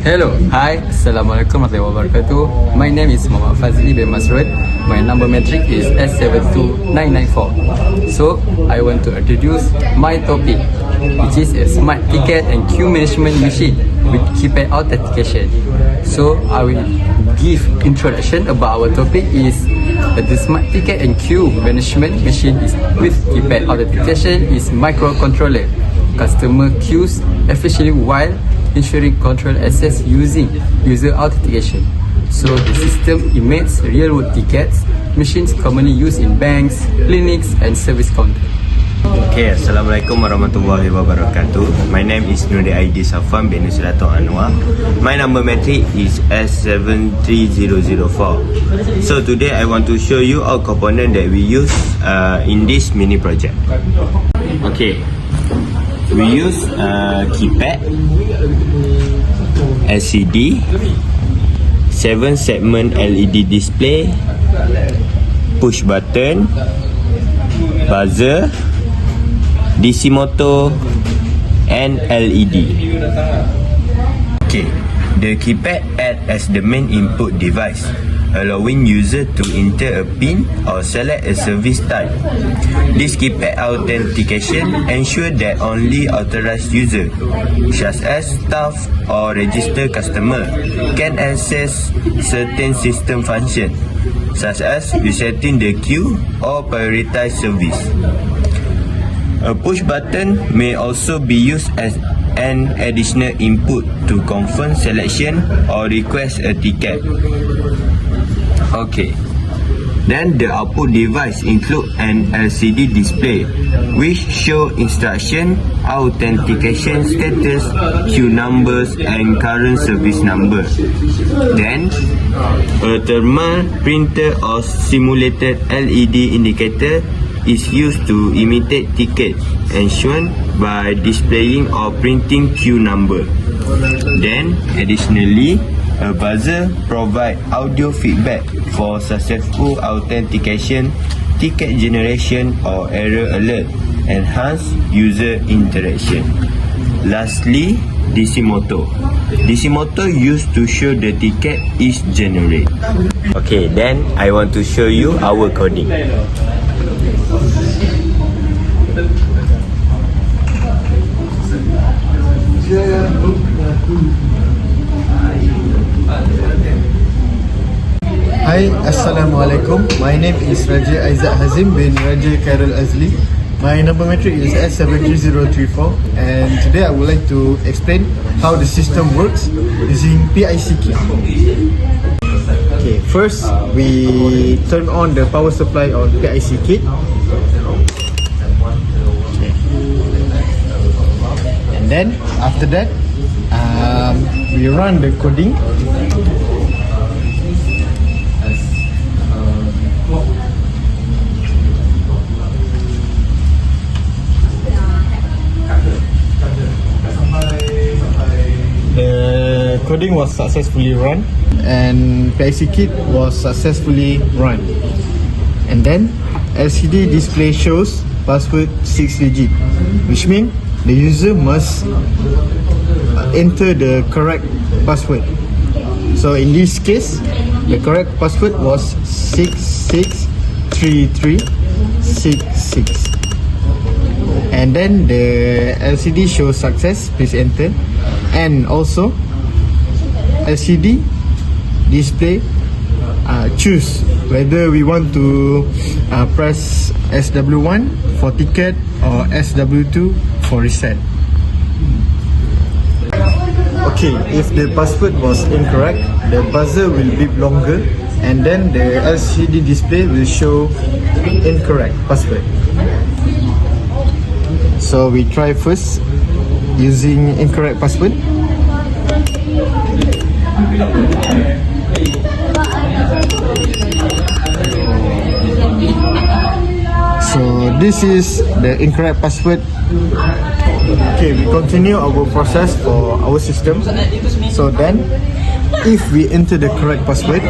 Hello, hi, Assalamualaikum warahmatullahi wabarakatuh. My name is Muhammad Fazli bin Masrud. My number metric is S72994. So, I want to introduce my topic, which is a smart ticket and queue management machine with keypad authentication. So, I will give introduction about our topic is the smart ticket and queue management machine is with keypad authentication is microcontroller. Customer queues efficiently while ensuring control access using user authentication. So the system emits real-world tickets, machines commonly used in banks, clinics and service counters. Okay, Assalamualaikum warahmatullahi wabarakatuh. My name is Nuri Aidi Safwan bin Nusratul Anwar. My number metric is S73004. So today I want to show you our component that we use in this mini project. Okay, we use keypad, LCD, 7 segment LED display, push button, buzzer, DC motor and LED. Okay, the keypad acts as the main input device, allowing user to enter a PIN or select a service type. This keypad authentication ensures that only authorized users, such as staff or registered customer, can access certain system functions, such as resetting the queue or prioritize service. A push button may also be used as an additional input to confirm selection or request a ticket. Okay, then the output device include an LCD display which show instruction, authentication status, queue numbers and current service number. Then a thermal printer or simulated LED indicator is used to imitate tickets and shown by displaying or printing queue number. Then additionally, a buzzer provides audio feedback for successful authentication, ticket generation or error alert, enhance user interaction. Lastly, DC motor. DC motor used to show the ticket is generated. Okay, then I want to show you our coding. Hi, Assalamualaikum. My name is Raja Aizat Hazim bin Raja Khairul Azli. My number metric is S73034 and today I would like to explain how the system works using PIC kit. Okay, first we turn on the power supply on PIC kit. Okay. And then after that we run the coding. The coding was successfully run and PIC kit was successfully run. And then LCD display shows password 6 digit, which means the user must enter the correct password. So in this case, the correct password was 663366. And then the LCD shows success, please enter. And also LCD display choose whether we want to press SW1 for ticket or SW2 for reset. Okay, if the password was incorrect, the buzzer will beep longer and then the LCD display will show incorrect password. So we try first using incorrect password. So this is the incorrect password. Okay, we continue our process for our system. So then, if we enter the correct password,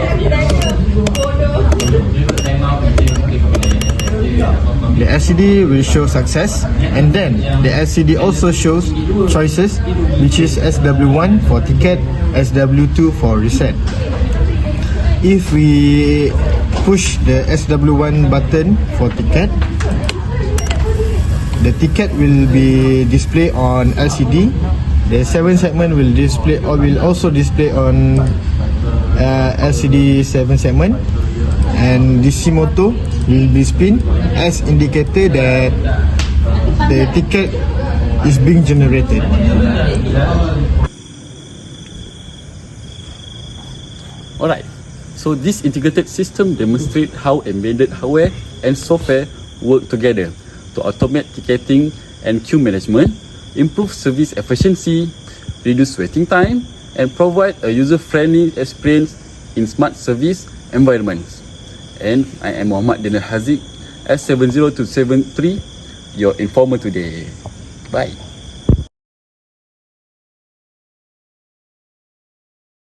the LCD will show success, and then the LCD also shows choices, which is SW1 for ticket, SW2 for reset. If we push the SW1 button for ticket, the ticket will be displayed on LCD. The 7 segment will display or will also display on LCD 7 segment, and DC motor will be spin as indicator that the ticket is being generated. Alright, so this integrated system demonstrates how embedded hardware and software work together to automate ticketing and queue management, improve service efficiency, reduce waiting time, and provide a user-friendly experience in smart service environments. And I am Muhammad Daniel Haziq, S70273, your informer today. Bye.